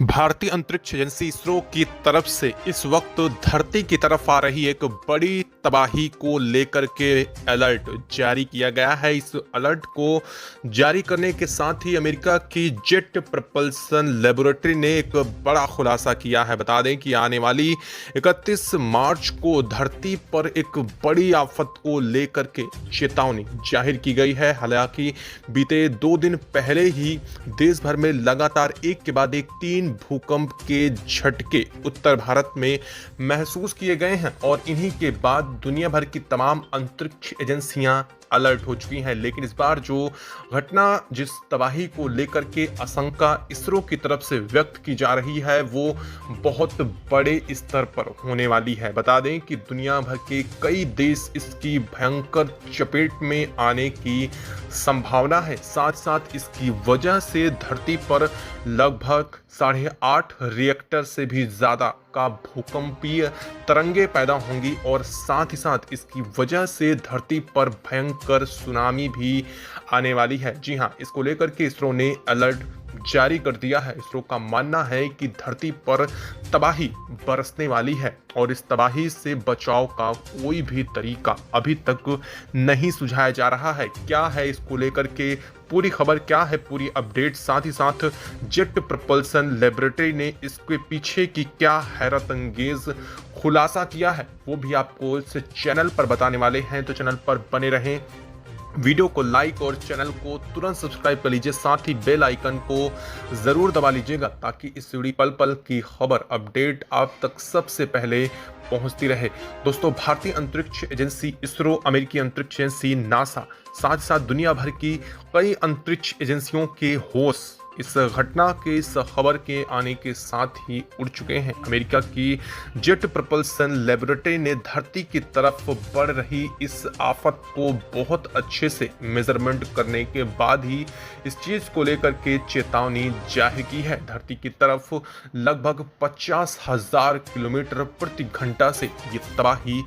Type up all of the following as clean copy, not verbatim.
भारतीय अंतरिक्ष एजेंसी इसरो की तरफ से इस वक्त धरती की तरफ आ रही एक बड़ी तबाही को लेकर के अलर्ट जारी किया गया है। इस अलर्ट को जारी करने के साथ ही अमेरिका की जेट प्रपल्सन लेबोरेटरी ने एक बड़ा खुलासा किया है। बता दें कि आने वाली 31 मार्च को धरती पर एक बड़ी आफत को लेकर के चेतावनी जाहिर की गई है। हालांकि बीते 2 दिन पहले ही देश भर में लगातार एक के बाद एक 3 भूकंप के झटके उत्तर भारत में महसूस किए गए हैं और इन्हीं के बाद दुनिया भर की तमाम अंतरिक्ष एजेंसियां अलर्ट हो चुकी हैं। लेकिन इस बार जो घटना, जिस तबाही को लेकर के आशंका इसरो की तरफ से व्यक्त की जा रही है, वो बहुत बड़े स्तर पर होने वाली है। बता दें कि दुनिया भर के कई देश इसकी भयंकर चपेट में आने की संभावना है। साथ साथ इसकी वजह से धरती पर लगभग 8.5 रिएक्टर से भी ज्यादा का भूकंपीय तरंगे पैदा होंगी और साथ ही साथ इसकी वजह से धरती पर भयंकर सुनामी भी आने वाली है। जी हाँ, इसको लेकर के इसरो ने अलर्ट जारी कर दिया है। इसरो का मानना है कि धरती पर तबाही बरसने वाली है और इस तबाही से बचाव का कोई भी तरीका अभी तक नहीं सुझाया जा रहा है। क्या है इसको लेकर के पूरी खबर, क्या है पूरी अपडेट, साथ ही साथ जेट प्रपल्सन लेबोरेटरी ने इसके पीछे की क्या हैरत अंगेज खुलासा किया है, वो भी आपको इस चैनल पर बताने वाले हैं। तो चैनल पर बने रहें, वीडियो को लाइक और चैनल को तुरंत सब्सक्राइब कर लीजिए, साथ ही बेल आइकन को जरूर दबा लीजिएगा ताकि इस जुड़ी पल पल की खबर अपडेट आप तक सबसे पहले पहुंचती रहे। दोस्तों, भारतीय अंतरिक्ष एजेंसी इसरो, अमेरिकी अंतरिक्ष एजेंसी नासा, साथ ही साथ दुनिया भर की कई अंतरिक्ष एजेंसियों के होश इस घटना के, इस खबर के आने के साथ ही उड़ चुके हैं। अमेरिका की जेट प्रपल्सन लेबोरेटरी ने धरती की तरफ बढ़ रही इस आफत को बहुत अच्छे से मेजरमेंट करने के बाद ही इस चीज को लेकर के चेतावनी जाहिर की है। धरती की तरफ लगभग 50,000 किलोमीटर प्रति घंटा से ये तबाही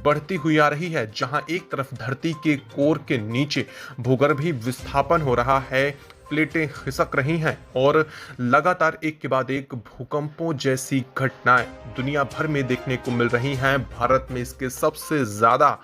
बढ़ती हुई आ रही है। जहां एक तरफ धरती के कोर के नीचे भूगर्भीय विस्थापन हो रहा है, प्लेटें खिसक रही हैं और लगातार एक के बाद एक भूकंपों जैसी घटनाएं दुनिया भर में देखने को मिल रही हैं। भारत में इसके सबसे ज्यादा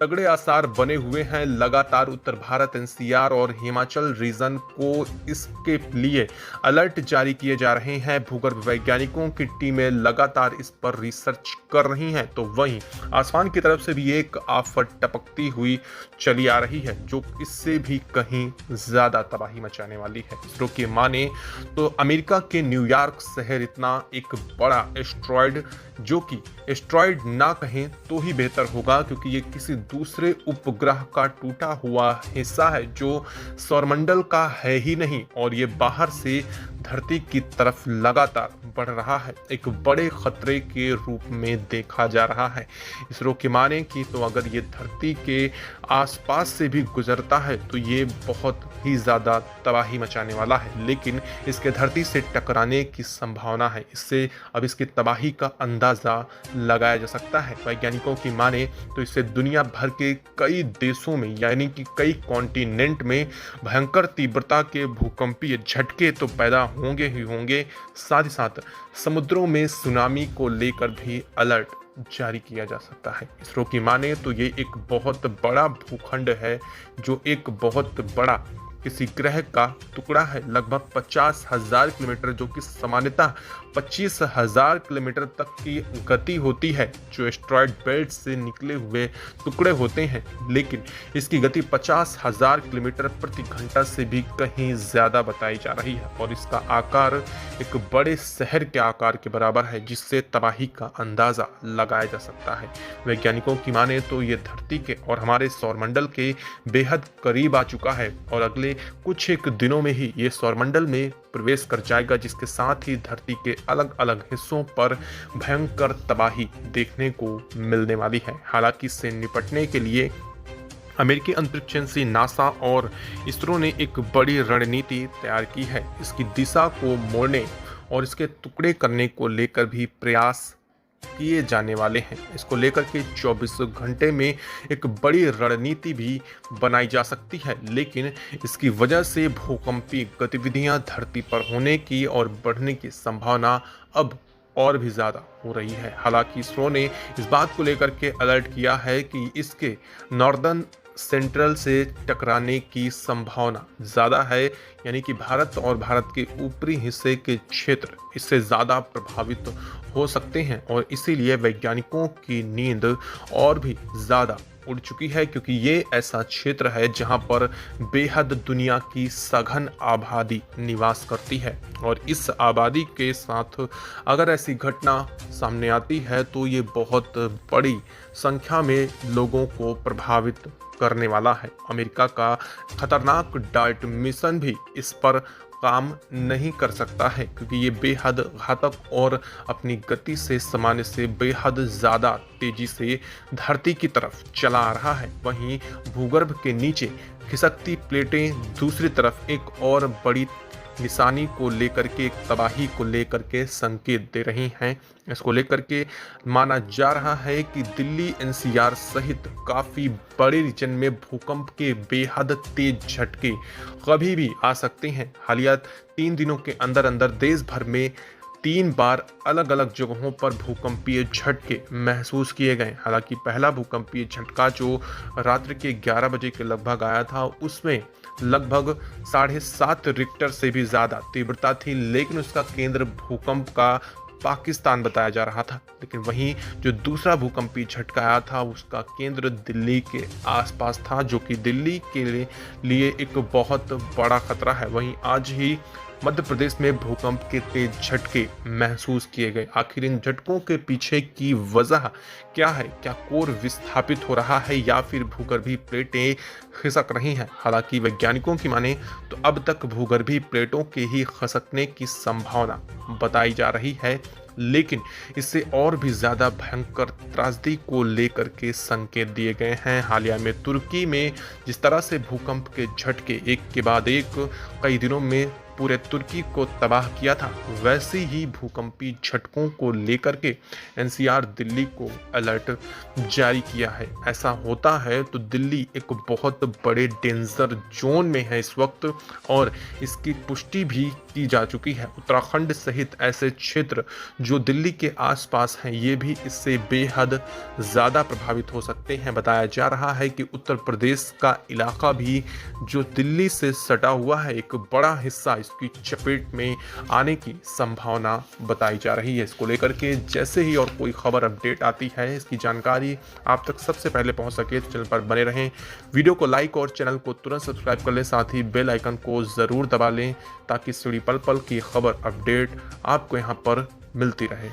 तगड़े आसार बने हुए हैं। लगातार उत्तर भारत, एनसीआर और हिमाचल रीजन को इसके लिए अलर्ट जारी किए जा रहे हैं। भूगर्भ वैज्ञानिकों की टीमें लगातार इस पर रिसर्च कर रही हैं। तो वहीं आसमान की तरफ से भी एक आफत टपकती हुई चली आ रही है जो इससे भी कहीं ज्यादा तबाही मचाने वाली है। इसरो की माने तो अमेरिका के न्यूयॉर्क शहर इतना एक बड़ा एस्ट्रॉयड, जो कि एस्ट्रॉयड ना कहें तो ही बेहतर होगा क्योंकि ये किसी दूसरे उपग्रह का टूटा हुआ हिस्सा है जो सौरमंडल का है ही नहीं और ये बाहर से धरती की तरफ लगातार बढ़ रहा है, एक बड़े खतरे के रूप में देखा जा रहा है। इसरो की माने कि तो अगर ये धरती के आसपास से भी गुजरता है तो ये बहुत ही ज़्यादा तबाही मचाने वाला है, लेकिन इसके धरती से टकराने की संभावना है। इससे अब इसकी तबाही का अंदाज़ा लगाया जा सकता है। वैज्ञानिकों की माने तो इससे दुनिया भर के कई देशों में, यानी कि कई कॉन्टिनेंट में भयंकर तीव्रता के भूकंपीय झटके तो पैदा होंगे ही होंगे। साथ ही साथ समुद्रों में सुनामी को लेकर भी अलर्ट जारी किया जा सकता है। इसरो की माने तो ये एक बहुत बड़ा भूखंड है जो एक बहुत बड़ा किसी ग्रह का टुकड़ा है। लगभग 50,000 किलोमीटर, जो कि सामान्यतः 25,000 किलोमीटर तक की गति होती है जो एस्ट्रॉयड बेल्ट से निकले हुए टुकड़े होते हैं, लेकिन इसकी गति 50,000 किलोमीटर प्रति घंटा से भी कहीं ज्यादा बताई जा रही है और इसका आकार एक बड़े शहर के आकार के बराबर है, जिससे तबाही का अंदाजा लगाया जा सकता है। वैज्ञानिकों की माने तो ये धरती के और हमारे सौरमंडल के बेहद करीब आ चुका है और अगले कुछ एक दिनों में ही ये सौरमंडल में प्रवेश कर जाएगा, जिसके साथ ही धरती के अलग अलग हिस्सों पर भयंकर तबाही देखने को मिलने वाली है। हालांकि इससे निपटने के लिए अमेरिकी अंतरिक्ष एजेंसी नासा और इसरो ने एक बड़ी रणनीति तैयार की है। इसकी दिशा को मोड़ने और इसके टुकड़े करने को लेकर भी प्रयास किए जाने वाले हैं। इसको लेकर के 24 घंटे में एक बड़ी रणनीति भी बनाई जा सकती है, लेकिन इसकी वजह से भूकंपीय गतिविधियां धरती पर होने की और बढ़ने की संभावना अब और भी ज़्यादा हो रही है। हालांकि इसरो ने इस बात को लेकर के अलर्ट किया है कि इसके नॉर्दर्न सेंट्रल से टकराने की संभावना ज़्यादा है, यानी कि भारत और भारत के ऊपरी हिस्से के क्षेत्र इससे ज़्यादा प्रभावित हो सकते हैं और इसीलिए वैज्ञानिकों की नींद और भी ज़्यादा उड़ चुकी है, क्योंकि ये ऐसा क्षेत्र है जहां पर बेहद दुनिया की सघन आबादी निवास करती है और इस आबादी के साथ अगर ऐसी घटना सामने आती है तो ये बहुत बड़ी संख्या में लोगों को प्रभावित करने वाला है। अमेरिका का खतरनाक डार्ट मिशन भी इस पर काम नहीं कर सकता है, क्योंकि ये बेहद घातक और अपनी गति से सामान्य से बेहद ज़्यादा तेजी से धरती की तरफ चला आ रहा है। वहीं भूगर्भ के नीचे खिसकती प्लेटें दूसरी तरफ एक और बड़ी निशानी को लेकर के, एक तबाही को लेकर के संकेत दे रही हैं। इसको लेकर के माना जा रहा है कि दिल्ली एनसीआर सहित काफ़ी बड़े रीजन में भूकंप के बेहद तेज झटके कभी भी आ सकते हैं। हालिया 3 दिनों के अंदर अंदर देश भर में 3 बार अलग अलग जगहों पर भूकंपीय झटके महसूस किए गए। हालांकि पहला भूकंपीय झटका जो रात्रि के 11 बजे के लगभग आया था, उसमें लगभग 7.5 रिक्टर से भी ज़्यादा तीव्रता थी, लेकिन उसका केंद्र भूकंप का पाकिस्तान बताया जा रहा था। लेकिन वहीं जो दूसरा भूकंपीय झटका आया था उसका केंद्र दिल्ली के आसपास था, जो कि दिल्ली के लिए एक बहुत बड़ा खतरा है। वहीं आज ही मध्य प्रदेश में भूकंप के तेज झटके महसूस किए गए। आखिर इन झटकों के पीछे की वजह क्या है? क्या कोर विस्थापित हो रहा है या फिर भूगर्भीय प्लेटें खिसक रही हैं? हालांकि वैज्ञानिकों की माने तो अब तक भूगर्भीय प्लेटों के ही खिसकने की संभावना बताई जा रही है, लेकिन इससे और भी ज़्यादा भयंकर त्रासदी को लेकर के संकेत दिए गए हैं। हालिया में तुर्की में जिस तरह से भूकंप के झटके एक के बाद एक कई दिनों में पूरे तुर्की को तबाह किया था, वैसे ही भूकंपीय झटकों को लेकर के एनसीआर दिल्ली को अलर्ट जारी किया है। ऐसा होता है तो दिल्ली एक बहुत बड़े डेंजर जोन में है इस वक्त और इसकी पुष्टि भी की जा चुकी है। उत्तराखंड सहित ऐसे क्षेत्र जो दिल्ली के आसपास हैं, ये भी इससे बेहद ज़्यादा प्रभावित हो सकते हैं। बताया जा रहा है कि उत्तर प्रदेश का इलाका भी जो दिल्ली से सटा हुआ है, एक बड़ा हिस्सा इसकी चपेट में आने की संभावना बताई जा रही है। इसको लेकर के जैसे ही और कोई खबर अपडेट आती है, इसकी जानकारी आप तक सबसे पहले पहुंच सके तो चैनल पर बने रहें। वीडियो को लाइक और चैनल को तुरंत सब्सक्राइब कर लें, साथ ही बेल आइकन को ज़रूर दबा लें ताकि सीढ़ी पल पल की खबर अपडेट आपको यहां पर मिलती रहे।